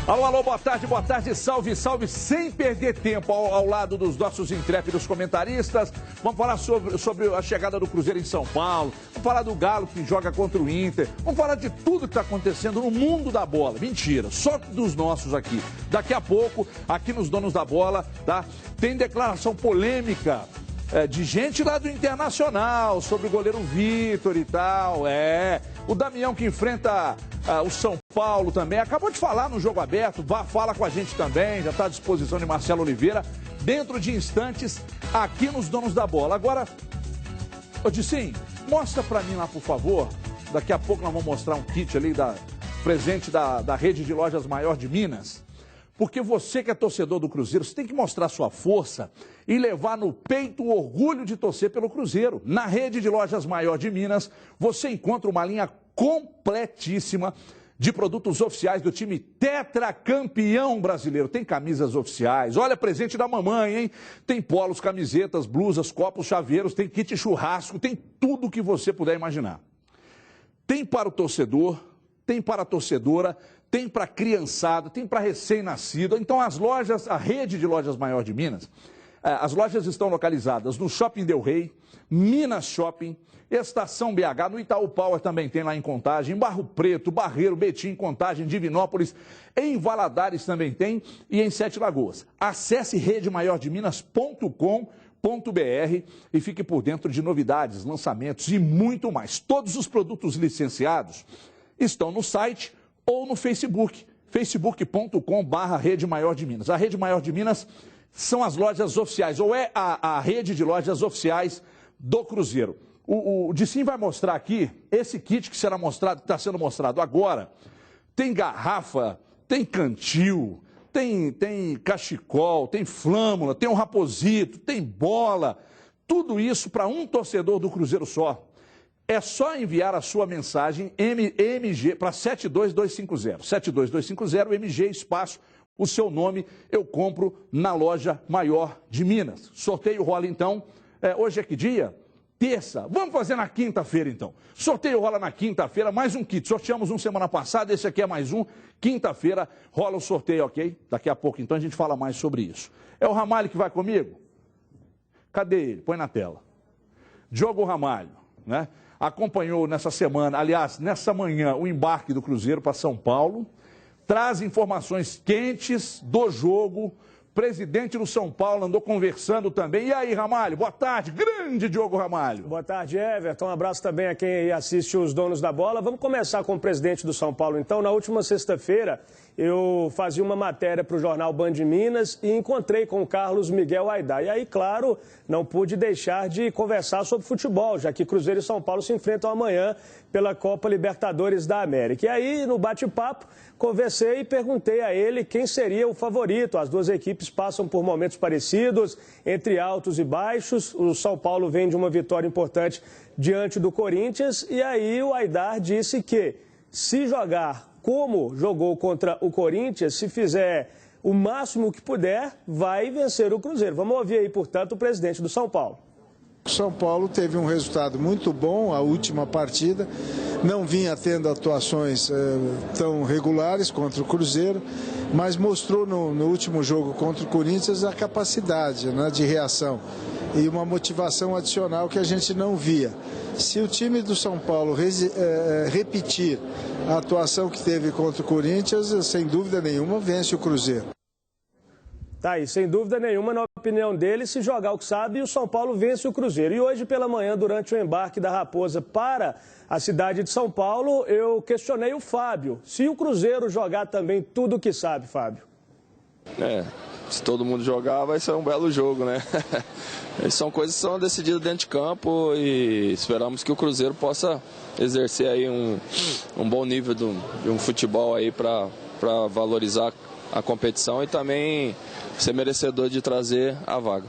Alô, alô, boa tarde, salve, salve, sem perder tempo ao lado dos nossos intrépidos comentaristas. Vamos falar sobre a chegada do Cruzeiro em São Paulo, vamos falar do Galo que joga contra o Inter, vamos falar de tudo que está acontecendo no mundo da bola. Mentira, só dos nossos aqui. Daqui a pouco, aqui nos Donos da Bola, tá? Tem declaração polêmica de gente lá do Internacional sobre o goleiro Vitor e tal, O Damião que enfrenta o São Paulo também, acabou de falar no Jogo Aberto, fala com a gente também, já está à disposição de Marcelo Oliveira, dentro de instantes, aqui nos Donos da Bola. Agora, Odissim, mostra para mim lá, por favor, daqui a pouco nós vamos mostrar um kit ali, presente da rede de lojas Maior de Minas, porque você que é torcedor do Cruzeiro, você tem que mostrar sua força e levar no peito o orgulho de torcer pelo Cruzeiro. Na rede de lojas Maior de Minas, você encontra uma linha completíssima de produtos oficiais do time tetracampeão brasileiro. Tem camisas oficiais, olha, presente da mamãe, hein? Tem polos, camisetas, blusas, copos, chaveiros, tem kit churrasco, tem tudo que você puder imaginar. Tem para o torcedor, tem para a torcedora, tem para a criançada, tem para recém-nascido. Então as lojas, a rede de lojas Maior de Minas, as lojas estão localizadas no Shopping Del Rey, Minas Shopping, Estação BH, no Itaú Power também tem lá em Contagem, Barro Preto, Barreiro, Betim, Contagem, Divinópolis, em Valadares também tem e em Sete Lagoas. Acesse redemaiordeminas.com.br e fique por dentro de novidades, lançamentos e muito mais. Todos os produtos licenciados estão no site ou no Facebook, facebook.com/Rede Maior de Minas. A Rede Maior de Minas são as lojas oficiais, ou é a rede de lojas oficiais do Cruzeiro. O Dissim vai mostrar aqui, esse kit que será mostrado, que está sendo mostrado agora, tem garrafa, tem cantil, tem cachecol, tem flâmula, tem um raposito, tem bola, tudo isso para um torcedor do Cruzeiro só. É só enviar a sua mensagem MG para 72250. 72250, MG, espaço, o seu nome, eu compro na loja Maior de Minas. Sorteio rola então, hoje é que dia? Terça. Vamos fazer na quinta-feira então. Sorteio rola na quinta-feira, mais um kit. Sorteamos um semana passada, esse aqui é mais um. Quinta-feira rola o sorteio, ok? Daqui a pouco então a gente fala mais sobre isso. É o Ramalho que vai comigo? Cadê ele? Põe na tela. Diogo Ramalho, né? Acompanhou nessa semana, aliás, nessa manhã, o embarque do Cruzeiro para São Paulo, traz informações quentes do jogo. Presidente do São Paulo andou conversando também. E aí, Ramalho, boa tarde, grande Diogo Ramalho. Boa tarde, Everton. Um abraço também a quem assiste os Donos da Bola. Vamos começar com o presidente do São Paulo, então. Na última sexta-feira, eu fazia uma matéria para o jornal Band Minas e encontrei com o Carlos Miguel Aidar. E aí, claro, não pude deixar de conversar sobre futebol, já que Cruzeiro e São Paulo se enfrentam amanhã pela Copa Libertadores da América. E aí, no bate-papo, conversei e perguntei a ele quem seria o favorito. As duas equipes passam por momentos parecidos, entre altos e baixos. O São Paulo vem de uma vitória importante diante do Corinthians. E aí o Aidar disse que se jogar como jogou contra o Corinthians, se fizer o máximo que puder, vai vencer o Cruzeiro. Vamos ouvir aí, portanto, o presidente do São Paulo. O São Paulo teve um resultado muito bom, a última partida, não vinha tendo atuações tão regulares contra o Cruzeiro, mas mostrou no último jogo contra o Corinthians a capacidade, né, de reação e uma motivação adicional que a gente não via. Se o time do São Paulo repetir a atuação que teve contra o Corinthians, sem dúvida nenhuma, vence o Cruzeiro. Tá aí, sem dúvida nenhuma, na opinião dele, se jogar o que sabe, o São Paulo vence o Cruzeiro. E hoje pela manhã, durante o embarque da Raposa para a cidade de São Paulo, eu questionei o Fábio. Se o Cruzeiro jogar também tudo o que sabe, Fábio? Se todo mundo jogar, vai ser um belo jogo, né? São coisas que são decididas dentro de campo e esperamos que o Cruzeiro possa exercer aí um bom nível de um futebol aí para valorizar a competição e também ser merecedor de trazer a vaga.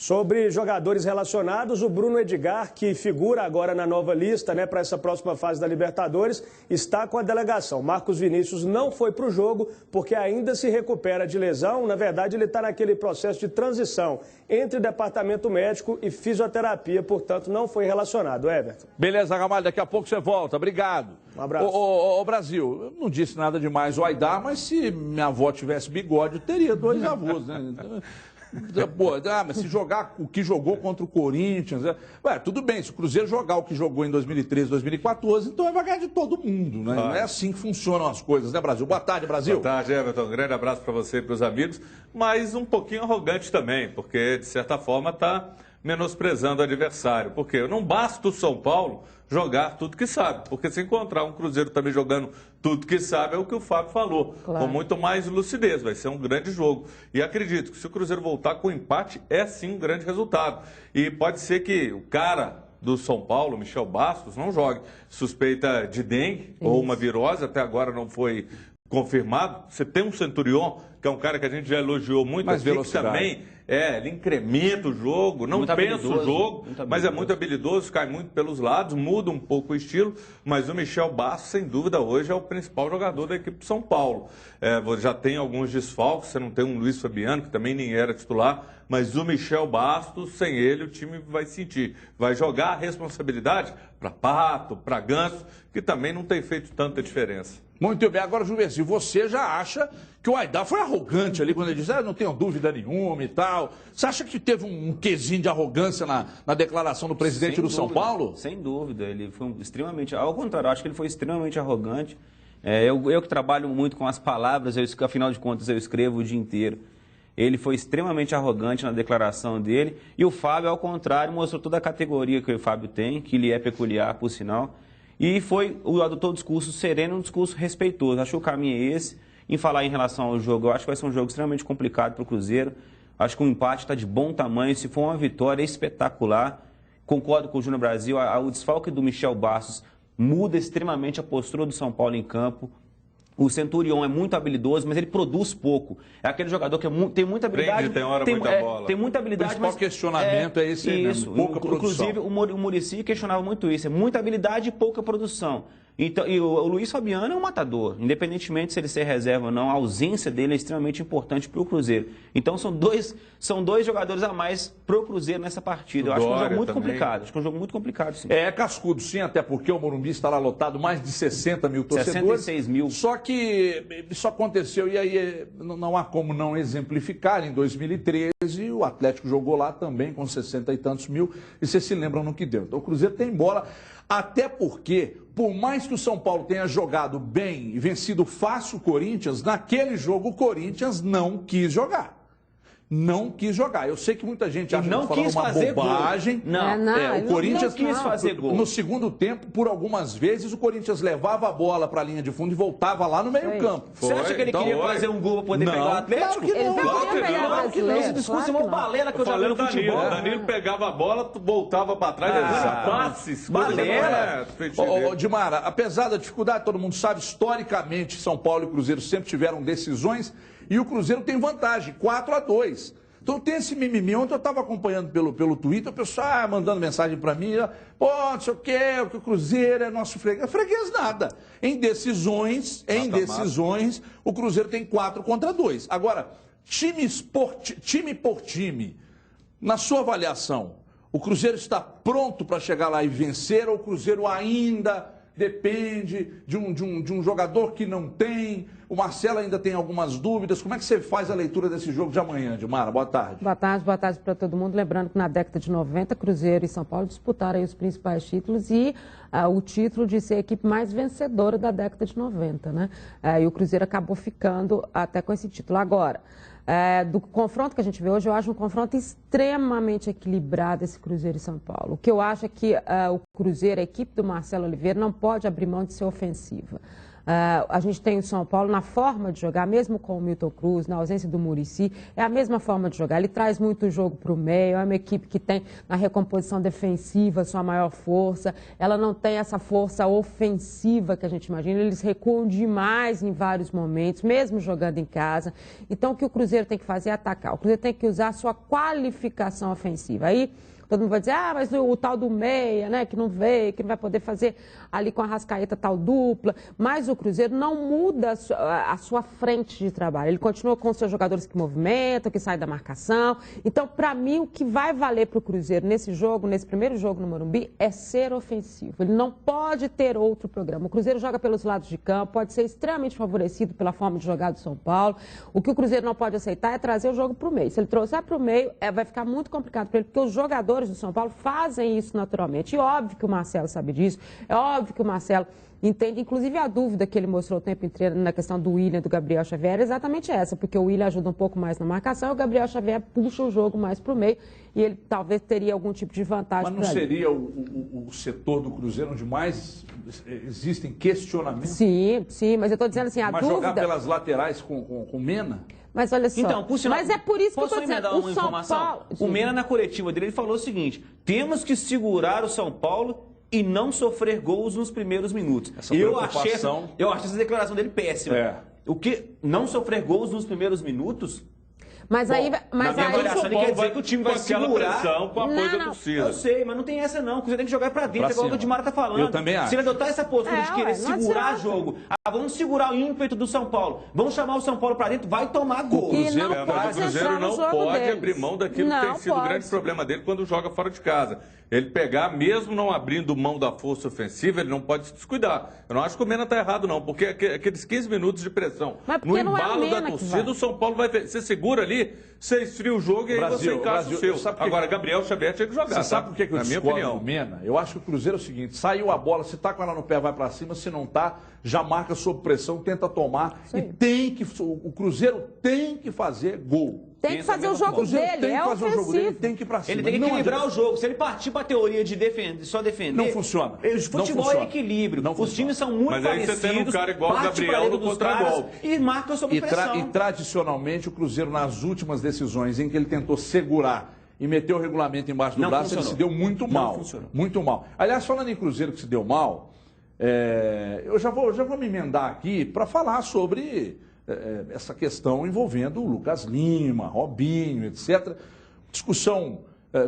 Sobre jogadores relacionados, o Bruno Edgar, que figura agora na nova lista, né, para essa próxima fase da Libertadores, está com a delegação. Marcos Vinícius não foi para o jogo porque ainda se recupera de lesão. Na verdade, ele está naquele processo de transição entre departamento médico e fisioterapia, portanto, não foi relacionado. Everton. Beleza, Ramalho, daqui a pouco você volta. Obrigado. Um abraço. Ô, Brasil, eu não disse nada demais o Aidar, mas se minha avó tivesse bigode, eu teria 2 avós, né? Pô, mas se jogar o que jogou contra o Corinthians, tudo bem, se o Cruzeiro jogar o que jogou em 2013, 2014, então vai ganhar de todo mundo, né? Não é assim que funcionam as coisas, né, Brasil? Boa tarde, Brasil. Boa tarde, Everton. Um grande abraço para você e para os amigos, mas um pouquinho arrogante também, porque de certa forma está menosprezando o adversário, porque não basta o São Paulo jogar tudo que sabe, porque se encontrar um Cruzeiro também jogando tudo que sabe, é o que o Fábio falou, claro, com muito mais lucidez, vai ser um grande jogo. E acredito que se o Cruzeiro voltar com empate, é sim um grande resultado. E pode ser que o cara do São Paulo, Michel Bastos, não jogue. Suspeita de dengue ou uma virose, até agora não foi confirmado. Você tem um Centurion, que é um cara que a gente já elogiou muito, mais aqui, que também ele incrementa o jogo, não muito pensa o jogo, mas é muito habilidoso, cai muito pelos lados, muda um pouco o estilo, mas o Michel Bastos, sem dúvida, hoje é o principal jogador da equipe de São Paulo. Já tem alguns desfalques, você não tem um Luiz Fabiano, que também nem era titular, mas o Michel Bastos, sem ele, o time vai sentir. Vai jogar a responsabilidade para Pato, para Ganso, que também não tem feito tanta diferença. Muito bem, agora, Juvencio, você já acha que o Aidar foi arrogante ali quando ele disse, não tenho dúvida nenhuma e tal. Você acha que teve um quesinho de arrogância na declaração do presidente do São Paulo? Sem dúvida, ele foi extremamente, ao contrário, acho que ele foi extremamente arrogante. Eu que trabalho muito com as palavras, afinal de contas eu escrevo o dia inteiro. Ele foi extremamente arrogante na declaração dele e o Fábio, ao contrário, mostrou toda a categoria que o Fábio tem, que lhe é peculiar, por sinal. E adotou um discurso sereno, um discurso respeitoso. Acho que o caminho é esse. Em falar em relação ao jogo, eu acho que vai ser um jogo extremamente complicado para o Cruzeiro. Acho que o empate está de bom tamanho. Se for uma vitória, é espetacular. Concordo com o Júnior Brasil. O desfalque do Michel Bastos muda extremamente a postura do São Paulo em campo. O Centurion é muito habilidoso, mas ele produz pouco. É aquele jogador que tem muita habilidade. Tem hora muita bola. Tem muita habilidade, o principal questionamento é esse mesmo, pouca produção. Inclusive, o Muricy questionava muito isso. É muita habilidade e pouca produção. Então, e o Luiz Fabiano é um matador. Independentemente se ele ser reserva ou não, a ausência dele é extremamente importante para o Cruzeiro. Então, são dois jogadores a mais para o Cruzeiro nessa partida. Eu acho que é um jogo muito complicado. Acho que é um jogo muito complicado, sim. É cascudo, sim, até porque o Morumbi está lá lotado, mais de 60 mil torcedores. 66 mil. Só que isso aconteceu, e aí não há como não exemplificar. Em 2013, o Atlético jogou lá também com 60 e tantos mil, e vocês se lembram no que deu. Então, o Cruzeiro tem bola, até porque, por mais que o São Paulo tenha jogado bem e vencido fácil o Corinthians, naquele jogo o Corinthians não quis jogar. Não quis jogar. Eu sei que muita gente acha que está falando uma bobagem. O Corinthians não quis fazer gol. No segundo tempo, por algumas vezes, o Corinthians levava a bola para a linha de fundo e voltava lá no meio-campo. Você acha que ele queria fazer um gol para poder pegar o Atlético? Claro que não. Esse discurso é uma balela que eu já vi no futebol. Danilo pegava a bola, voltava para trás, passes. Balela. Dimara, apesar da dificuldade, todo mundo sabe, historicamente, São Paulo e Cruzeiro sempre tiveram decisões e o Cruzeiro tem vantagem, 4-2. Então tem esse mimimi. Ontem eu estava acompanhando pelo Twitter, o pessoal mandando mensagem para mim, não sei o que o Cruzeiro é nosso freguês. Freguês nada. Em decisões, o Cruzeiro tem 4-2. Agora, time por time, na sua avaliação, o Cruzeiro está pronto para chegar lá e vencer ou o Cruzeiro ainda depende de um jogador que não tem? O Marcelo ainda tem algumas dúvidas. Como é que você faz a leitura desse jogo de amanhã, Dimara? Boa tarde. Boa tarde para todo mundo. Lembrando que na década de 90, Cruzeiro e São Paulo disputaram aí os principais títulos e o título de ser a equipe mais vencedora da década de 90, né? E o Cruzeiro acabou ficando até com esse título. Agora, do confronto que a gente vê hoje, eu acho um confronto extremamente equilibrado esse Cruzeiro e São Paulo. O que eu acho é que o Cruzeiro, a equipe do Marcelo Oliveira, não pode abrir mão de ser ofensiva. A gente tem o São Paulo na forma de jogar, mesmo com o Milton Cruz, na ausência do Muricy, é a mesma forma de jogar. Ele traz muito jogo para o meio, é uma equipe que tem na recomposição defensiva sua maior força, ela não tem essa força ofensiva que a gente imagina, eles recuam demais em vários momentos, mesmo jogando em casa. Então, o que o Cruzeiro tem que fazer é atacar. O Cruzeiro tem que usar a sua qualificação ofensiva. Aí, todo mundo vai dizer, mas o tal do meia, né, que não veio, que não vai poder fazer ali com a Arrascaeta tal dupla. Mas o Cruzeiro não muda a sua frente de trabalho. Ele continua com os seus jogadores que movimentam, que saem da marcação. Então, para mim, o que vai valer para o Cruzeiro nesse jogo, nesse primeiro jogo no Morumbi, é ser ofensivo. Ele não pode ter outro programa. O Cruzeiro joga pelos lados de campo, pode ser extremamente favorecido pela forma de jogar do São Paulo. O que o Cruzeiro não pode aceitar é trazer o jogo para o meio. Se ele trouxer para o meio, vai ficar muito complicado para ele, porque os jogadores do São Paulo fazem isso naturalmente. E óbvio que o Marcelo sabe disso, é óbvio que o Marcelo entende, inclusive a dúvida que ele mostrou o tempo inteiro na questão do William e do Gabriel Xavier é exatamente essa, porque o William ajuda um pouco mais na marcação e o Gabriel Xavier puxa o jogo mais para o meio e ele talvez teria algum tipo de vantagem. Mas não seria o setor do Cruzeiro onde mais existem questionamentos? Sim, mas eu estou dizendo assim, a mas dúvida... jogar pelas laterais com Mena? Mas olha só, então, mas é por isso que eu estou dizendo, uma o São informação? Paulo... O Mena, na coletiva dele, ele falou o seguinte, temos que segurar o São Paulo e não sofrer gols nos primeiros minutos. Eu achei essa declaração dele péssima. O que? Não sofrer gols nos primeiros minutos? Mas bom, aí... Mas aí o São Paulo quer dizer que o time vai segurar... pressão com a apoio da torcida. Eu sei, mas não tem essa não. Você tem que jogar pra dentro, igual o Dimara tá falando. Eu também acho. Se ele adotar essa postura de querer segurar jogo, vamos segurar o ímpeto do São Paulo, vamos chamar o São Paulo pra dentro, vai tomar gol. Mas o Cruzeiro não pode abrir mão daquilo que tem sido o grande problema dele quando joga fora de casa. Ele pegar, mesmo não abrindo mão da força ofensiva, ele não pode se descuidar. Eu não acho que o Mena está errado, não, porque aqueles 15 minutos de pressão no embalo da torcida, o São Paulo vai... Você segura ali, você esfria o jogo e aí você encaixa o seu. Agora, Gabriel Xavier tinha que jogar. Você sabe por que eu discordo do Mena? Eu acho que o Cruzeiro é o seguinte, saiu a bola, se tá com ela no pé, vai para cima, se não tá, já marca sob pressão, tenta tomar. E o Cruzeiro tem que fazer gol. Tem que fazer o jogo dele, é ofensivo. Tem que ir pra cima. Ele tem que equilibrar o jogo. Se ele partir para a teoria de só defender... Não funciona. Futebol é equilíbrio. Os times são muito parecidos. Mas aí você tem um cara igual o Gabriel no contra-golpe. E marca sob pressão. E tradicionalmente o Cruzeiro, nas últimas decisões em que ele tentou segurar e meter o regulamento embaixo do braço, ele se deu muito mal. Muito mal. Aliás, falando em Cruzeiro que se deu mal, eu já vou me emendar aqui para falar sobre... essa questão envolvendo o Lucas Lima, Robinho, etc. Discussão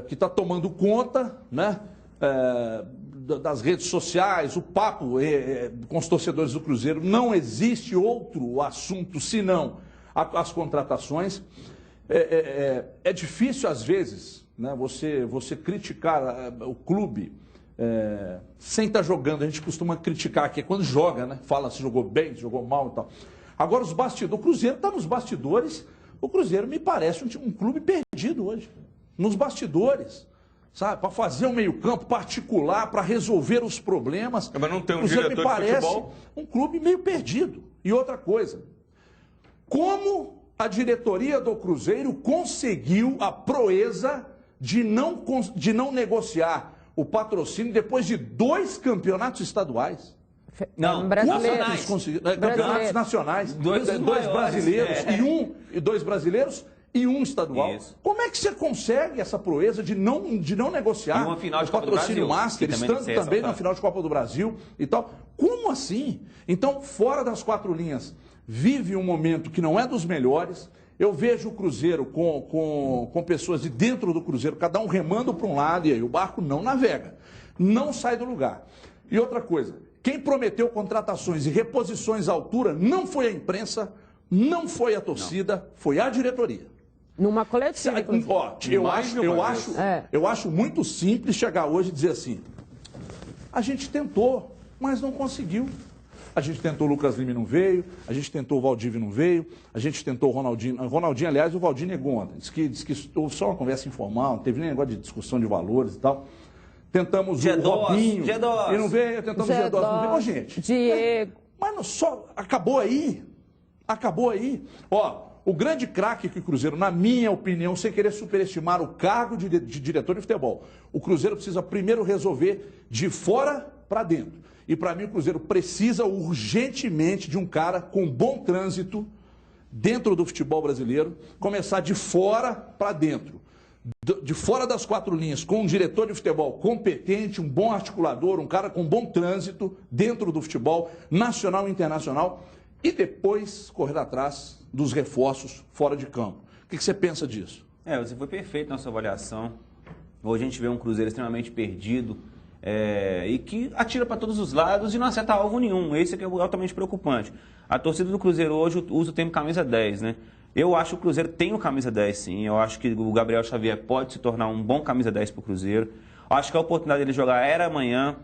que está tomando conta, né, das redes sociais, o papo com os torcedores do Cruzeiro. Não existe outro assunto senão as contratações. É difícil, às vezes, né, você criticar o clube sem estar jogando. A gente costuma criticar aqui quando joga, né? Fala se jogou bem, se jogou mal e tal. Agora, os bastidores, o Cruzeiro está nos bastidores. O Cruzeiro me parece um clube perdido hoje. Nos bastidores, sabe? Para fazer um meio-campo particular, para resolver os problemas. Mas não tem um Cruzeiro diretor me parece de futebol? Um clube meio perdido. E outra coisa, como a diretoria do Cruzeiro conseguiu a proeza de não negociar o patrocínio depois de 2 campeonatos estaduais? Não, campeonatos nacionais, dois brasileiros e 2 brasileiros e 1 estadual. Isso. Como é que você consegue essa proeza de não negociar o patrocínio Master, estando também na final de Copa do Brasil e tal? Como assim? Então, fora das 4 linhas, vive um momento que não é dos melhores. Eu vejo o Cruzeiro com pessoas de dentro do Cruzeiro, cada um remando para um lado, e aí o barco não navega, não sai do lugar. E outra coisa, quem prometeu contratações e reposições à altura não foi a imprensa, não foi a torcida, foi a diretoria. Numa coletiva. Eu acho muito simples chegar hoje e dizer assim, a gente tentou, mas não conseguiu. A gente tentou o Lucas Lima e não veio, a gente tentou o Valdívia e não veio, a gente tentou o Ronaldinho. O Ronaldinho, aliás, o Valdinho negou ontem. Disse que houve só uma conversa informal, não teve nem negócio de discussão de valores e tal. Tentamos o Robinho e não veio, tentamos o G2 não veio. Ô, gente, Diego. Mas só acabou aí. Acabou aí. Ó, o grande craque que o Cruzeiro, na minha opinião, sem querer superestimar o cargo de diretor de futebol, o Cruzeiro precisa primeiro resolver de fora para dentro. E para mim o Cruzeiro precisa urgentemente de um cara com bom trânsito dentro do futebol brasileiro, começar de fora para dentro. De fora das 4 linhas, com um diretor de futebol competente, um bom articulador, um cara com bom trânsito dentro do futebol nacional e internacional, e depois correr atrás dos reforços fora de campo. O que você pensa disso? Você foi perfeito na sua avaliação. Hoje a gente vê um Cruzeiro extremamente perdido e que atira para todos os lados e não acerta alvo nenhum. Esse é que é altamente preocupante. A torcida do Cruzeiro hoje usa o termo camisa 10, né? Eu acho que o Cruzeiro tem o camisa 10, sim. Eu acho que o Gabriel Xavier pode se tornar um bom camisa 10 para o Cruzeiro. Eu acho que a oportunidade dele jogar era amanhã.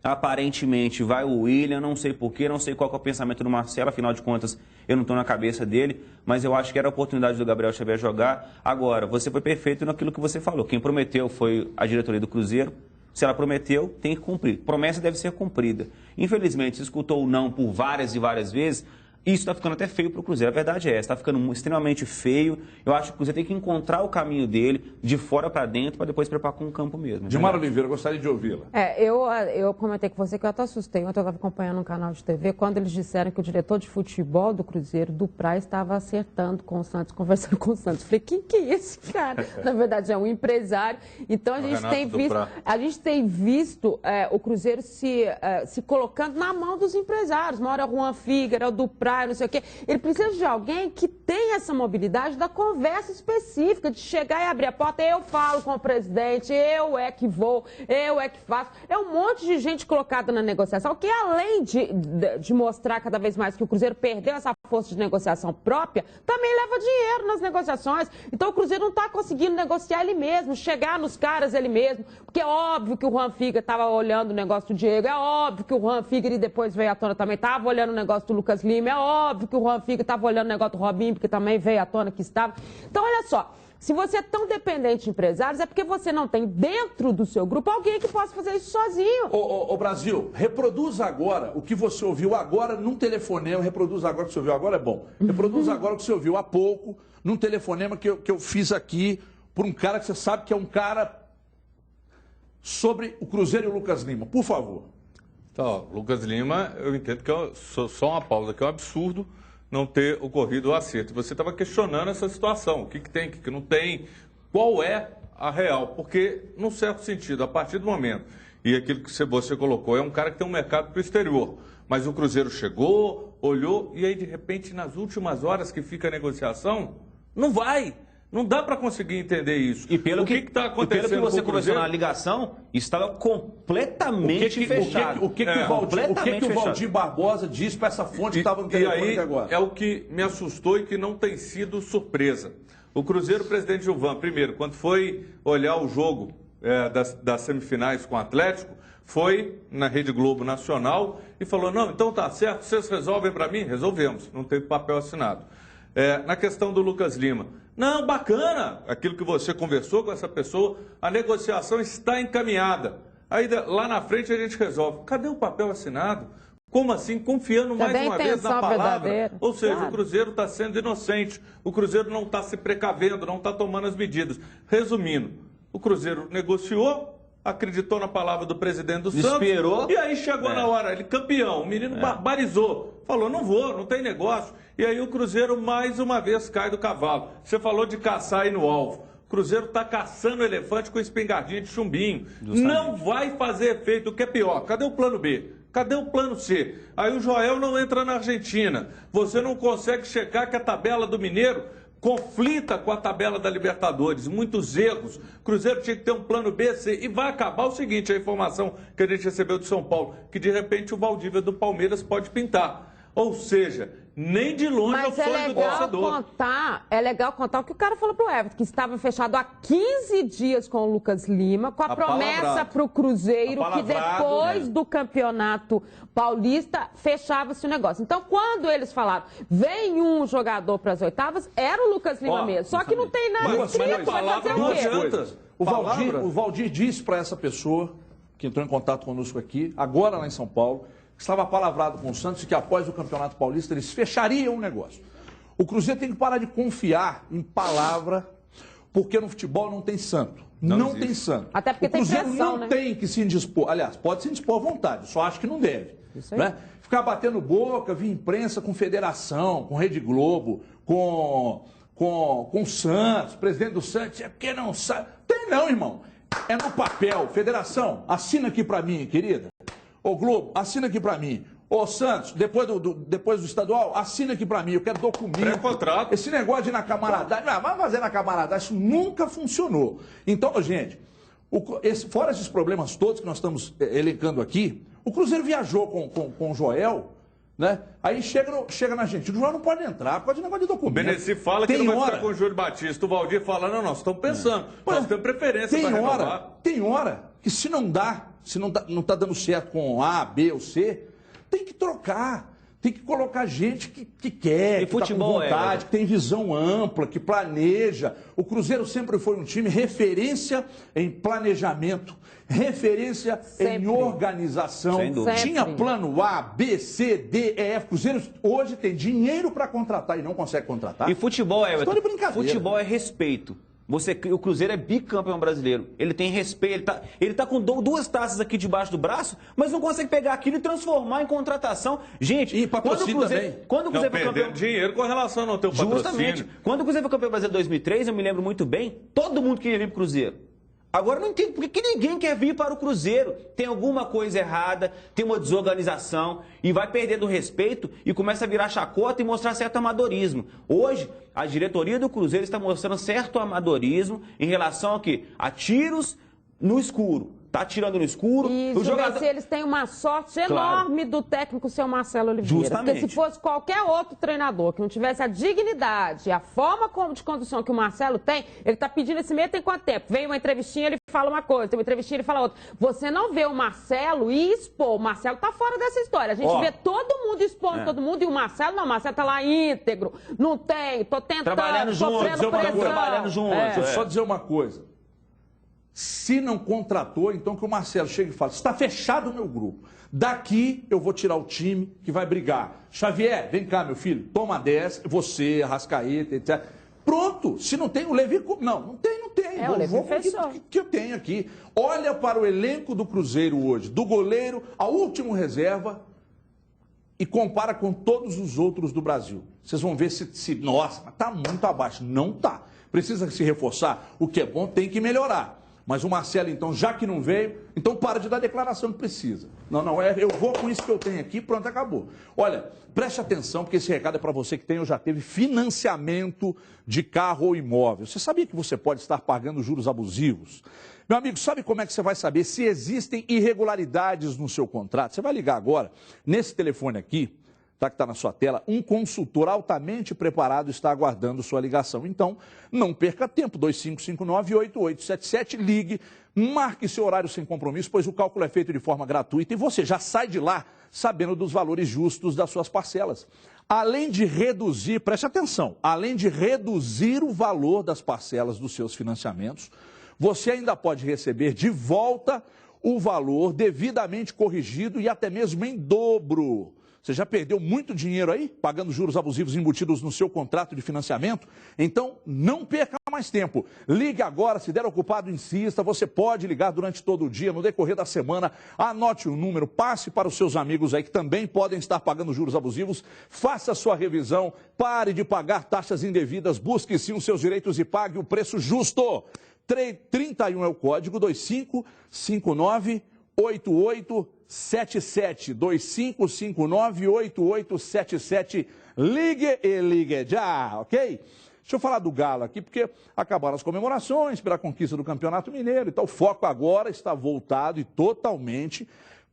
Aparentemente vai o William, não sei porquê, não sei qual que é o pensamento do Marcelo, afinal de contas eu não estou na cabeça dele, mas eu acho que era a oportunidade do Gabriel Xavier jogar. Agora, você foi perfeito naquilo que você falou. Quem prometeu foi a diretoria do Cruzeiro. Se ela prometeu, tem que cumprir. Promessa deve ser cumprida. Infelizmente, se escutou o não por várias e várias vezes, isso está ficando até feio para o Cruzeiro. A verdade é essa, está ficando extremamente feio. Eu acho que o Cruzeiro tem que encontrar o caminho dele de fora para dentro para depois preparar com o campo mesmo. Dilmara Oliveira, gostaria de ouvi-la. Eu comentei com você que eu até assustei. Ontem eu estava acompanhando um canal de TV quando eles disseram que o diretor de futebol do Cruzeiro, do Praia, estava acertando com o Santos, conversando com o Santos. Falei, quem que é esse cara? Na verdade, é um empresário. Então a gente tem visto o Cruzeiro se colocando na mão dos empresários. Uma hora é o Juan Figueiredo, é o do Praia, não sei o quê. Ele precisa de alguém que tenha essa mobilidade da conversa específica, de chegar e abrir a porta. Eu falo com o presidente, eu é que vou, eu é que faço. É um monte de gente colocada na negociação, que além de mostrar cada vez mais que o Cruzeiro perdeu essa força de negociação própria, também leva dinheiro nas negociações. Então o Cruzeiro não está conseguindo negociar ele mesmo, chegar nos caras ele mesmo, porque é óbvio que o Juan Figueiredo estava olhando o negócio do Diego, é óbvio que o Juan Figueiredo depois veio à tona também, estava olhando o negócio do Lucas Lima, é óbvio que o Juan Figueiredo estava olhando o negócio do Robinho, porque também veio à tona que estava. Então, olha só, se você é tão dependente de empresários, é porque você não tem dentro do seu grupo alguém que possa fazer isso sozinho. Ô Brasil, reproduz agora o que você ouviu agora num telefonema, reproduz agora o que você ouviu agora, é bom. Reproduz agora o que você ouviu há pouco, num telefonema que eu fiz aqui, por um cara que você sabe que é um cara sobre o Cruzeiro e o Lucas Lima. Por favor. Então, Lucas Lima, eu entendo que só uma pausa, que é um absurdo não ter ocorrido o acerto. Você estava questionando essa situação, o que tem, o que não tem, qual é a real, porque, num certo sentido, a partir do momento, e aquilo que você colocou, é um cara que tem um mercado para o exterior, mas o Cruzeiro chegou, olhou, e aí, de repente, nas últimas horas que fica a negociação, não vai. Não dá para conseguir entender isso. E pelo que está acontecendo, pelo que você conversou na ligação, estava completamente fechado. O que o Valdir Barbosa disse para essa fonte que estava no telefone agora? É o que me assustou e que não tem sido surpresa. O Cruzeiro, o presidente Gilvan, primeiro, quando foi olhar o jogo das semifinais com o Atlético, foi na Rede Globo Nacional e falou, não, então tá certo, vocês resolvem para mim? Resolvemos, não teve papel assinado. Na questão do Lucas Lima, não, bacana, aquilo que você conversou com essa pessoa, a negociação está encaminhada. Aí lá na frente a gente resolve. Cadê o papel assinado? Como assim? Confiando mais uma vez na palavra. Verdadeira. Ou seja, claro. O Cruzeiro está sendo inocente, o Cruzeiro não está se precavendo, não está tomando as medidas. Resumindo, o Cruzeiro negociou, acreditou na palavra do presidente do Santos. Esperou. E aí chegou na hora, ele campeão, o menino barbarizou. Falou, não vou, não tem negócio. E aí o Cruzeiro mais uma vez cai do cavalo. Você falou de caçar aí no alvo. O Cruzeiro está caçando elefante com espingardinha de chumbinho. Justamente. Não vai fazer efeito, o que é pior. Cadê o plano B? Cadê o plano C? Aí o Joel não entra na Argentina. Você não consegue checar que a tabela do Mineiro conflita com a tabela da Libertadores, muitos erros. O Cruzeiro tinha que ter um plano B, C, e vai acabar o seguinte, a informação que a gente recebeu de São Paulo, que de repente o Valdívia do Palmeiras pode pintar. Ou seja, nem de longe é o sonho do torcedor. É legal contar o que o cara falou pro Everton, que estava fechado há 15 dias com o Lucas Lima, com a promessa pro Cruzeiro que depois do Campeonato Paulista fechava-se o negócio. Então, quando eles falaram, vem um jogador para as oitavas, era o Lucas Lima mesmo. Só que não tem nada escrito, vai fazer o quê? O Valdir disse para essa pessoa que entrou em contato conosco aqui, agora lá em São Paulo, que estava palavrado com o Santos e que após o Campeonato Paulista eles fechariam o negócio. O Cruzeiro tem que parar de confiar em palavra. porque no futebol não tem santo. Não tem santo. Até porque o Cruzeiro tem pressão, não né? tem que se indispor. Aliás, pode se indispor à vontade, só acho que não deve. Isso aí. Né? Ficar batendo boca, vir imprensa com federação, com Rede Globo, com o Santos, presidente do Santos, é porque não sabe. Tem não, irmão. É no papel. Federação, assina aqui pra mim, querida. Ô Globo, assina aqui pra mim. Ô Santos, depois do estadual, assina aqui pra mim, eu quero documento. Pré-contrato. Esse negócio de ir na camaradagem, vai fazer na camaradagem, isso nunca funcionou. Então, gente, fora esses problemas todos que nós estamos elencando aqui, o Cruzeiro viajou com o Joel, né? Aí chega na Argentina, o Joel não pode entrar, por causa de negócio de documento. O Beneci fala que não vai ficar com o Júlio Batista. O Valdir fala, não, nós estamos pensando. Nós temos preferência para renovar. Tem hora que se não está dando certo com A, B ou C, tem que trocar. Tem que colocar gente que quer, que está com vontade, que tem visão ampla, que planeja. O Cruzeiro sempre foi um time referência em planejamento, referência em organização. Tinha plano A, B, C, D, E, F. O Cruzeiro hoje tem dinheiro para contratar e não consegue contratar. E futebol, Everton, de brincadeira. Futebol é respeito. O Cruzeiro é bicampeão brasileiro. Ele tem respeito. Ele tá com duas taças aqui debaixo do braço, mas não consegue pegar aquilo e transformar em contratação. Gente, e patrocínio quando o Cruzeiro foi campeão, dinheiro com relação ao teu patrocínio. Justamente. Quando o Cruzeiro foi campeão brasileiro em 2003, eu me lembro muito bem, todo mundo queria vir pro Cruzeiro. Agora eu não entendo por que ninguém quer vir para o Cruzeiro. Tem alguma coisa errada, tem uma desorganização e vai perdendo o respeito e começa a virar chacota e mostrar certo amadorismo. Hoje, a diretoria do Cruzeiro está mostrando certo amadorismo em relação a tiros no escuro. Tá tirando no escuro. Isso, o jogador... eles têm uma sorte enorme do técnico seu Marcelo Oliveira. Justamente. Porque se fosse qualquer outro treinador que não tivesse a dignidade, a forma de condução que o Marcelo tem, ele tá pedindo esse meio tem quanto tempo? Vem uma entrevistinha, ele fala uma coisa, tem uma entrevistinha, ele fala outra. Você não vê o Marcelo expor. O Marcelo tá fora dessa história. A gente vê todo mundo expondo todo mundo e o Marcelo não. O Marcelo tá lá íntegro. Não tem, tô tentando, trabalhando junto, trabalhando junto. Deixa eu só dizer uma coisa. Se não contratou, então que o Marcelo chegue e fale, está fechado o meu grupo. Daqui eu vou tirar o time que vai brigar. Xavier, vem cá, meu filho, toma 10, você, Arrascaeta, etc. Pronto, se não tem o Levi... Não tem. O Levi vou que eu tenho aqui. Olha para o elenco do Cruzeiro hoje, do goleiro ao último reserva, e compara com todos os outros do Brasil. Vocês vão ver se nossa, está muito abaixo. Não está. Precisa se reforçar. O que é bom tem que melhorar. Mas o Marcelo, então, já que não veio, então para de dar declaração que precisa. Eu vou com isso que eu tenho aqui, pronto, acabou. Olha, preste atenção, porque esse recado é para você que tem ou já teve financiamento de carro ou imóvel. Você sabia que você pode estar pagando juros abusivos? Meu amigo, sabe como é que você vai saber se existem irregularidades no seu contrato? Você vai ligar agora, nesse telefone aqui, que está na sua tela, um consultor altamente preparado está aguardando sua ligação. Então, não perca tempo, 2559-8877, ligue, marque seu horário sem compromisso, pois o cálculo é feito de forma gratuita e você já sai de lá sabendo dos valores justos das suas parcelas. Além de reduzir, preste atenção, além de reduzir o valor das parcelas dos seus financiamentos, você ainda pode receber de volta o valor devidamente corrigido e até mesmo em dobro. Você já perdeu muito dinheiro aí, pagando juros abusivos embutidos no seu contrato de financiamento? Então, não perca mais tempo. Ligue agora, se der ocupado, insista. Você pode ligar durante todo o dia, no decorrer da semana. Anote o número, passe para os seus amigos aí que também podem estar pagando juros abusivos. Faça a sua revisão, pare de pagar taxas indevidas, busque sim os seus direitos e pague o preço justo. 31 é o código, 2559-8877, 2559-8877, ligue e ligue já, ok? Deixa eu falar do Galo aqui, porque acabaram as comemorações pela conquista do Campeonato Mineiro, então o foco agora está voltado e totalmente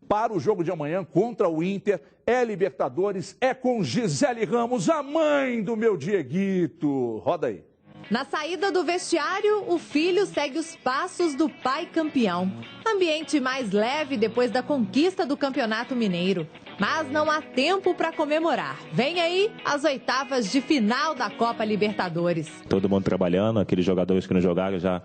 para o jogo de amanhã contra o Inter. É Libertadores, é com Gisele Ramos, a mãe do meu Dieguito. Roda aí. Na saída do vestiário, o filho segue os passos do pai campeão. Ambiente mais leve depois da conquista do Campeonato Mineiro. Mas não há tempo para comemorar. Vem aí as oitavas de final da Copa Libertadores. Todo mundo trabalhando, aqueles jogadores que não jogaram já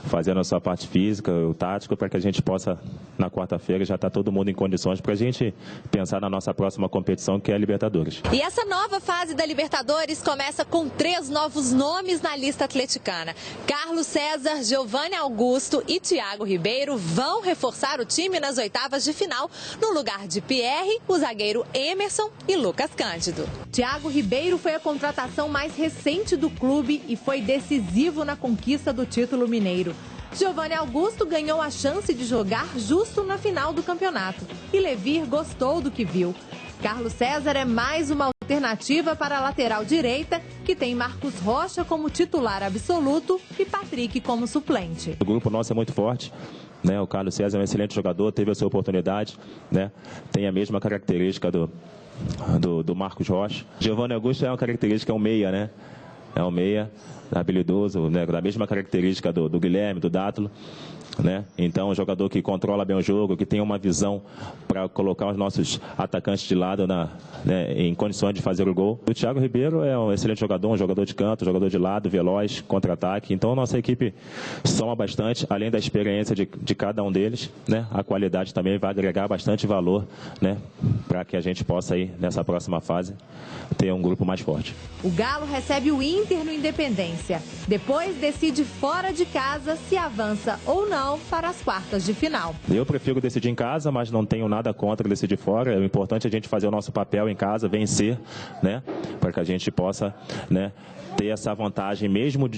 fazendo a sua parte física, o tático, para que a gente possa, na quarta-feira, já estar todo mundo em condições para a gente pensar na nossa próxima competição, que é a Libertadores. E essa nova fase da Libertadores começa com 3 novos nomes na lista atleticana. Carlos César, Giovanni Augusto e Thiago Ribeiro vão reforçar o time nas oitavas de final, no lugar de Pierre, o zagueiro Emerson e Lucas Cândido. Thiago Ribeiro foi a contratação mais recente do clube e foi decisivo na conquista do título mineiro. Giovanni Augusto ganhou a chance de jogar justo na final do campeonato e Levir gostou do que viu. Carlos César é mais uma alternativa para a lateral direita, que tem Marcos Rocha como titular absoluto e Patrick como suplente. O grupo nosso é muito forte, né? O Carlos César é um excelente jogador, teve a sua oportunidade, né? Tem a mesma característica do Marcos Rocha. Giovanni Augusto é uma característica, é um meia, né? É um meia habilidoso, né? Da mesma característica do Guilherme, do Dátilo, né? Então, um jogador que controla bem o jogo, que tem uma visão para colocar os nossos atacantes de lado em condições de fazer o gol. O Thiago Ribeiro é um excelente jogador, um jogador de canto, um jogador de lado, veloz, contra-ataque. Então, nossa equipe soma bastante, além da experiência de cada um deles, né? A qualidade também vai agregar bastante valor, né? Para que a gente possa aí, nessa próxima fase, ter um grupo mais forte. O Galo recebe o Inter no Independência. Depois decide fora de casa se avança ou não para as quartas de final. Eu prefiro decidir em casa, mas não tenho nada contra decidir fora. O importante é a gente fazer o nosso papel em casa, vencer, né? Para que a gente possa, né, ter essa vantagem mesmo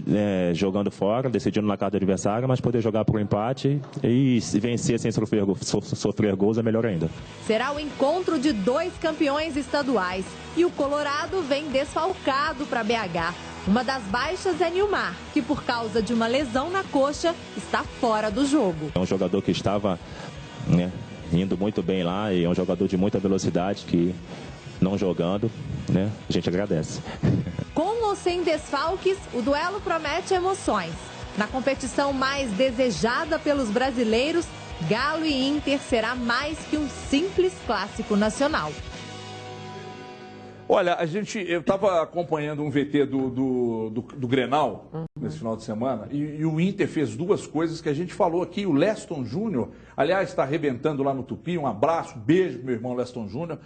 jogando fora, decidindo na casa do adversário, mas poder jogar por um empate e vencer sem sofrer gols é melhor ainda. Será o encontro de dois campeões estaduais e o Colorado vem desfalcado para BH. Uma das baixas é Nilmar, que por causa de uma lesão na coxa está fora do jogo. É um jogador que estava, né, indo muito bem lá e é um jogador de muita velocidade que não jogando, né, a gente agradece. Com ou sem desfalques, o duelo promete emoções. Na competição mais desejada pelos brasileiros, Galo e Inter será mais que um simples clássico nacional. Olha, eu estava acompanhando um VT do Grenal nesse final de semana e o Inter fez duas coisas que a gente falou aqui. O Leston Júnior, aliás, está arrebentando lá no Tupi. Um abraço, beijo pro meu irmão Leston Júnior.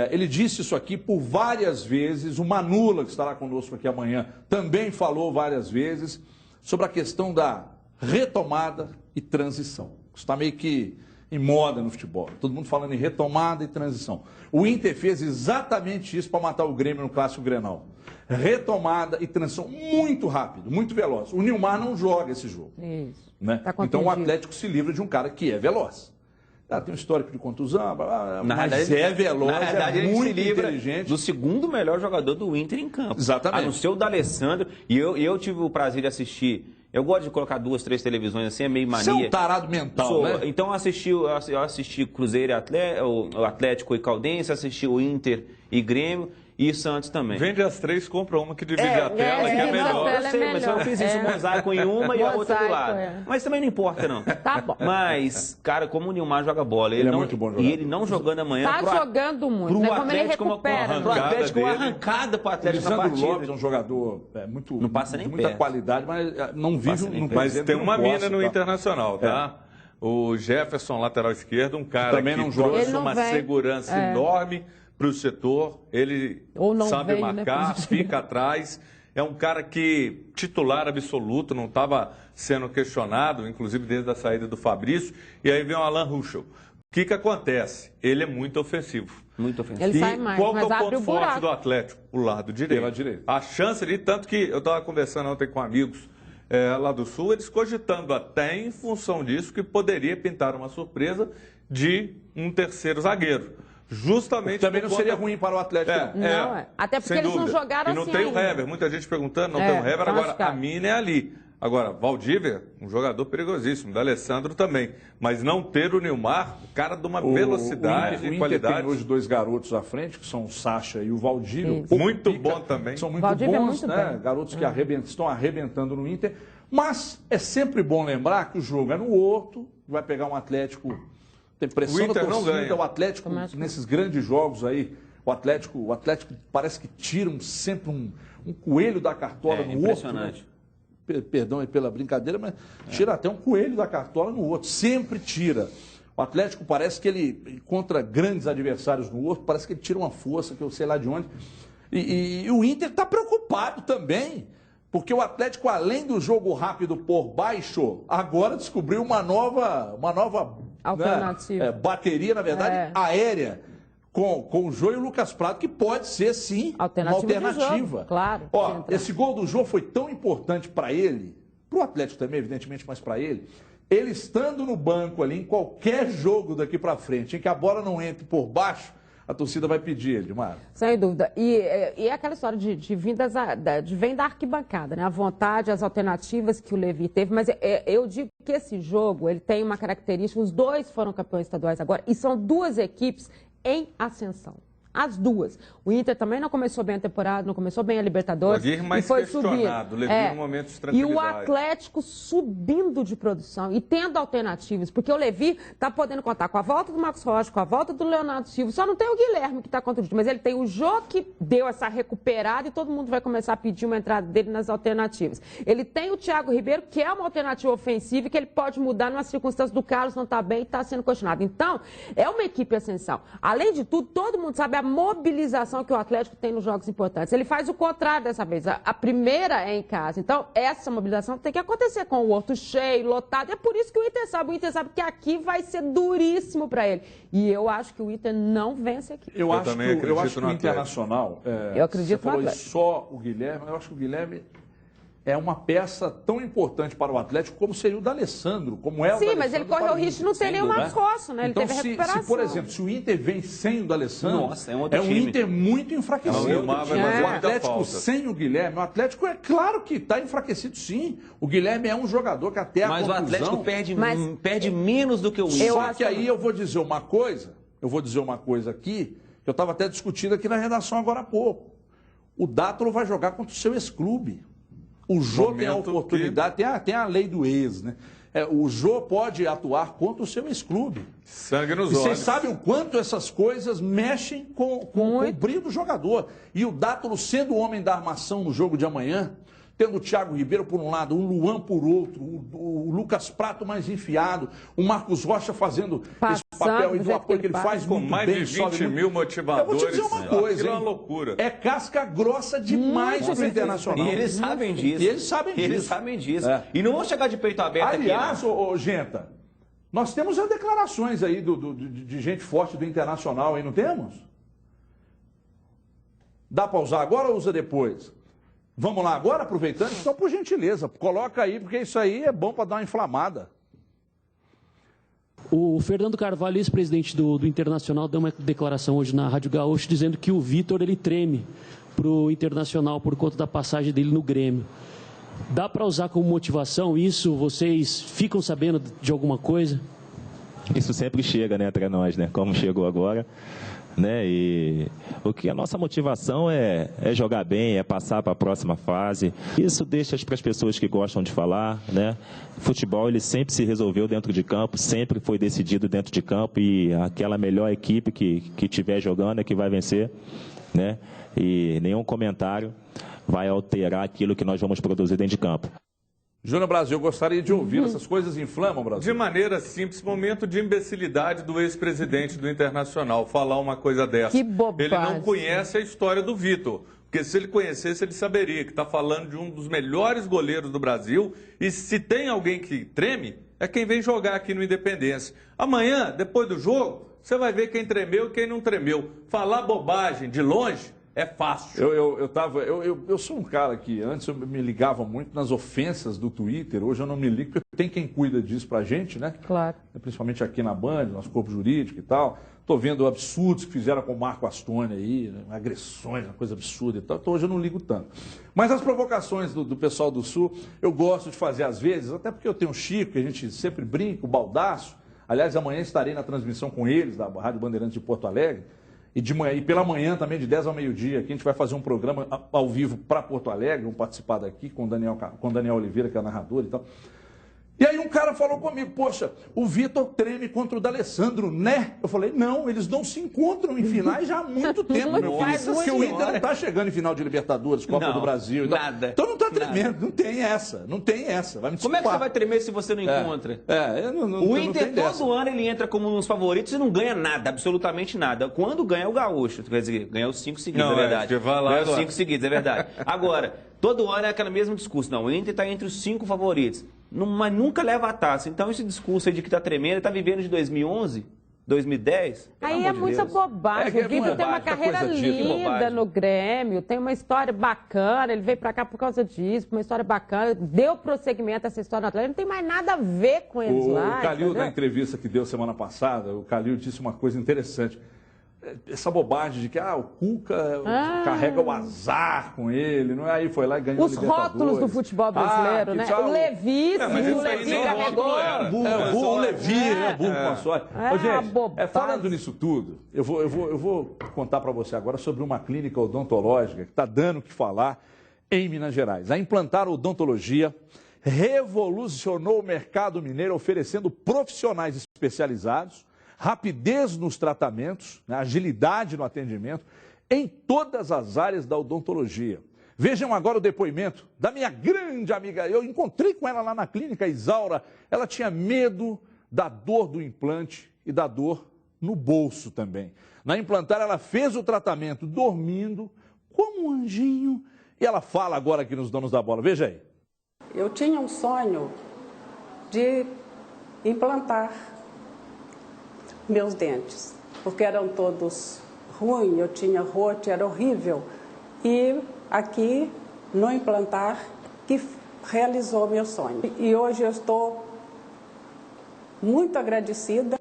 Ele disse isso aqui por várias vezes. O Manula, que estará conosco aqui amanhã, também falou várias vezes sobre a questão da retomada e transição. Está meio que em moda no futebol. Todo mundo falando em retomada e transição. O Inter fez exatamente isso para matar o Grêmio no Clássico Grenal. Retomada e transição muito rápido, muito veloz. O Nilmar não joga esse jogo. Isso. Né? Tá então o Atlético se livra de um cara que é veloz. Tem um histórico de contusão, mas é veloz, na verdade, é muito ele se livra inteligente. Do segundo melhor jogador do Inter em campo. Exatamente. A não ser o D'Alessandro. E eu tive o prazer de assistir. Eu gosto de colocar 2, 3 televisões assim, é meio mania. Você é um tarado mental, né? Então eu assisti Cruzeiro e o Atlético e Caldense, assisti o Inter e Grêmio e Santos também. Vende as 3, compra uma que divide a tela, que é melhor. Eu sei, mas eu fiz isso, um mosaico em uma e a outra do lado. Mas também não importa, não. Tá bom. Mas, cara, como o Nilmar joga bola, ele é muito bom jogador. E ele não jogando amanhã... Tá jogando muito, né? Como ele recupera. Pro Atlético, uma arrancada pro Atlético na partida. O Lopes é um jogador não passa nem muita qualidade, mas não vive... Mas tem uma mina no Internacional, tá? O Jefferson, lateral esquerdo, um cara também que não joga. trouxe uma segurança enorme para o setor. Ele sabe marcar, fica atrás. É um cara que, titular absoluto, não estava sendo questionado, inclusive desde a saída do Fabrício. E aí vem o Alan Ruschel. O que acontece? Ele é muito ofensivo. Muito ofensivo. Ele sai mais, qual mas que é o abre ponto o buraco. forte do Atlético? O lado direito. Pela direita. A chance ali, tanto que eu estava conversando ontem com amigos lá do Sul, eles cogitando até em função disso que poderia pintar uma surpresa de um terceiro zagueiro. Justamente também não seria ruim para o Atlético. Até porque eles não jogaram assim. E não tem o Hever, muita gente perguntando, não tem o Hever, agora a mina é ali. Agora, Valdívia, um jogador perigosíssimo, D'Alessandro também. Mas não ter o Nilmar, cara de uma velocidade e qualidade. Tem hoje 2 garotos à frente, que são o Sacha e o Valdívia. Muito bom também. São muito bons, né? Garotos que estão arrebentando no Inter. Mas é sempre bom lembrar que o jogo é no Horto, vai pegar um Atlético, tem pressão da torcida, o Atlético, nesses grandes jogos aí, o Atlético parece que tiram sempre um coelho da cartola no Horto. Impressionante. Perdão aí pela brincadeira, mas tira até um coelho da cartola no Horto, sempre tira. O Atlético parece que ele, contra grandes adversários no Horto, parece que ele tira uma força, que eu sei lá de onde. E o Inter está preocupado também. Porque o Atlético, além do jogo rápido por baixo, agora descobriu uma nova alternativa, né, bateria, na verdade, aérea, com o Jô e o Lucas Prato, que pode ser, sim, uma alternativa. Claro. Ó, esse gol do Jô foi tão importante para ele, para o Atlético também, evidentemente, mas para ele estando no banco ali, em qualquer jogo daqui para frente, em que a bola não entre por baixo, a torcida vai pedir ele, Mara. Sem dúvida. E é aquela história de vem da arquibancada, né? A vontade, as alternativas que o Levi teve. Mas eu digo que esse jogo, ele tem uma característica, os dois foram campeões estaduais agora, e são duas equipes em ascensão. As duas. O Inter também não começou bem a temporada, não começou bem a Libertadores. E foi questionado, Levi num momento de tranquilidade. E o Atlético subindo de produção e tendo alternativas, porque o Levi está podendo contar com a volta do Marcos Rocha, com a volta do Leonardo Silva. Só não tem o Guilherme que está contra o time, mas ele tem o Jô que deu essa recuperada e todo mundo vai começar a pedir uma entrada dele nas alternativas. Ele tem o Thiago Ribeiro, que é uma alternativa ofensiva e que ele pode mudar numa circunstância do Carlos não estar bem e está sendo questionado. Então, é uma equipe ascensão. Além de tudo, todo mundo sabe a mobilização que o Atlético tem nos jogos importantes. Ele faz o contrário dessa vez. A primeira é em casa. Então, essa mobilização tem que acontecer com o Horto cheio, lotado. É por isso que o Inter sabe. O Inter sabe que aqui vai ser duríssimo para ele. E eu acho que o Inter não vence aqui. Eu acho que o Internacional... eu acredito no Atlético. Só o Guilherme, eu acho que o Guilherme é uma peça tão importante para o Atlético como seria o D'Alessandro, como é o D'Alessandro. Sim, mas ele corre o risco de não ter nenhum Marcos Rocha, né? Ele então, teve recuperação. Se, por exemplo, se o Inter vem sem o D'Alessandro, é um Inter muito enfraquecido. O Atlético sem o Guilherme, o Atlético é claro que está enfraquecido, sim. O Guilherme é um jogador que até a conclusão... Mas o Atlético perde menos do que o Inter. Só que aí eu vou dizer uma coisa aqui, que eu estava até discutindo aqui na redação agora há pouco. O Dátolo vai jogar contra o seu ex-clube. O Jô tem a oportunidade, tem a lei do ex, né? O Jô pode atuar contra o seu ex-clube. Sangue nos olhos. E vocês sabem o quanto essas coisas mexem com o brilho do jogador. E o Dátolo sendo o homem da armação no jogo de amanhã, tendo o Thiago Ribeiro por um lado, o Luan por outro, o Lucas Prato mais enfiado, o Marcos Rocha fazendo esse papel e do apoio que ele faz com muito mais bem. de 20 mil motivadores. Eu vou te dizer uma coisa, é uma loucura. É casca grossa demais o Internacional. E eles sabem disso. Eles sabem disso. E não vão chegar de peito aberto aqui. Aliás, Genta, nós temos as declarações aí de gente forte do Internacional aí, não temos? Dá para usar agora ou usa depois? Vamos lá agora, aproveitando? Então, por gentileza, coloca aí, porque isso aí é bom para dar uma inflamada. O Fernando Carvalho, ex-presidente do Internacional, deu uma declaração hoje na Rádio Gaúcho dizendo que o Vitor ele treme para o Internacional por conta da passagem dele no Grêmio. Dá para usar como motivação isso? Vocês ficam sabendo de alguma coisa? Isso sempre chega, né, até nós, né? Como chegou agora. Né? E o que a nossa motivação é jogar bem, é passar para a próxima fase. Isso deixa para as pessoas que gostam de falar, né? Futebol ele sempre se resolveu dentro de campo, sempre foi decidido dentro de campo e aquela melhor equipe que estiver jogando é que vai vencer, né? E nenhum comentário vai alterar aquilo que nós vamos produzir dentro de campo. Júnior Brasil, eu gostaria de ouvir. Essas coisas inflamam, Brasil? De maneira simples, momento de imbecilidade do ex-presidente do Internacional, falar uma coisa dessa. Que bobagem. Ele não conhece a história do Vitor, porque se ele conhecesse, ele saberia que está falando de um dos melhores goleiros do Brasil e se tem alguém que treme, é quem vem jogar aqui no Independência. Amanhã, depois do jogo, você vai ver quem tremeu e quem não tremeu. Falar bobagem de longe é fácil. Eu sou um cara que antes eu me ligava muito nas ofensas do Twitter, hoje eu não me ligo, porque tem quem cuida disso pra gente, né? Claro. Principalmente aqui na Band, nosso corpo jurídico e tal. Tô vendo absurdos que fizeram com o Marco Astoni aí, né? Agressões, uma coisa absurda e tal. Então hoje eu não ligo tanto. Mas as provocações do pessoal do Sul, eu gosto de fazer às vezes, até porque eu tenho o Chico, que a gente sempre brinca, o Baldaço. Aliás, amanhã estarei na transmissão com eles, da Rádio Bandeirantes de Porto Alegre. E pela manhã também, de 10 ao meio-dia, aqui a gente vai fazer um programa ao vivo para Porto Alegre, vamos participar daqui com o Daniel Oliveira, que é o narrador e tal. E aí um cara falou comigo, poxa, o Vitor treme contra o D'Alessandro, né? Eu falei, não, eles não se encontram em finais já há muito tempo, meu filho. Porque o Inter não está chegando em final de Libertadores, Copa do Brasil. Nada. Então não está tremendo, não tem essa, não tem essa. Vai me Como é que você vai tremer se você não encontra? O Inter todo ano ele entra como um dos favoritos e não ganha nada, absolutamente nada. Quando ganha o Gaúcho, quer dizer, ganha os 5 seguidos, é verdade. Ganha os 5 seguidos, é verdade. Agora, todo ano é aquele mesmo discurso. Não, o Inter está entre os 5 favoritos. Mas nunca leva a taça. Então, esse discurso aí de que está tremendo, está vivendo de 2011, 2010. Aí é muita bobagem. O Vitor tem uma carreira linda no Grêmio, tem uma história bacana, ele veio para cá por causa disso, uma história bacana, deu prosseguimento a essa história no Atlético, não tem mais nada a ver com eles lá. O Calil, na entrevista que deu semana passada, o Calil disse uma coisa interessante. Essa bobagem de que o Cuca carrega o azar com ele, não é? Aí foi lá e ganhou os rótulos do futebol brasileiro, né? O Levi, o Levi carregou. O Levi, né? Burro com a sorte. Gente, falando nisso tudo, eu vou contar para você agora sobre uma clínica odontológica que está dando o que falar em Minas Gerais. A Implantar Odontologia revolucionou o mercado mineiro, oferecendo profissionais especializados, rapidez nos tratamentos, né, agilidade no atendimento, em todas as áreas da odontologia. Vejam agora o depoimento da minha grande amiga. Eu encontrei com ela lá na clínica, Isaura. Ela tinha medo da dor do implante e da dor no bolso também. Na Implantar, ela fez o tratamento dormindo, como um anjinho. E ela fala agora aqui nos Donos da Bola. Veja aí. Eu tinha um sonho de implantar meus dentes, porque eram todos ruins, eu tinha rote, era horrível. E aqui, no Implantar, que realizou meu sonho. E hoje eu estou muito agradecida.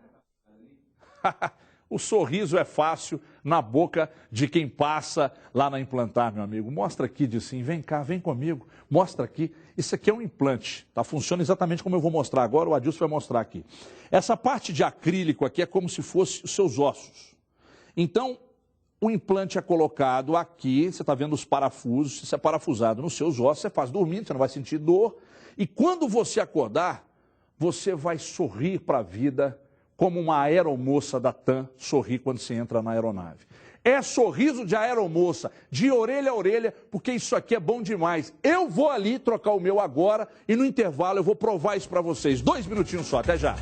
O sorriso é fácil na boca de quem passa lá na Implantar, meu amigo. Mostra aqui, Dilcinho, vem cá, vem comigo. Mostra aqui. Isso aqui é um implante, tá? Funciona exatamente como eu vou mostrar agora, o Adilson vai mostrar aqui. Essa parte de acrílico aqui é como se fosse os seus ossos. Então, o implante é colocado aqui, você está vendo os parafusos, isso é parafusado nos seus ossos, você faz dormindo, você não vai sentir dor. E quando você acordar, você vai sorrir para a vida, como uma aeromoça da TAM sorri quando você entra na aeronave. É sorriso de aeromoça, de orelha a orelha, porque isso aqui é bom demais. Eu vou ali trocar o meu agora e no intervalo eu vou provar isso para vocês. 2 minutinhos só, até já.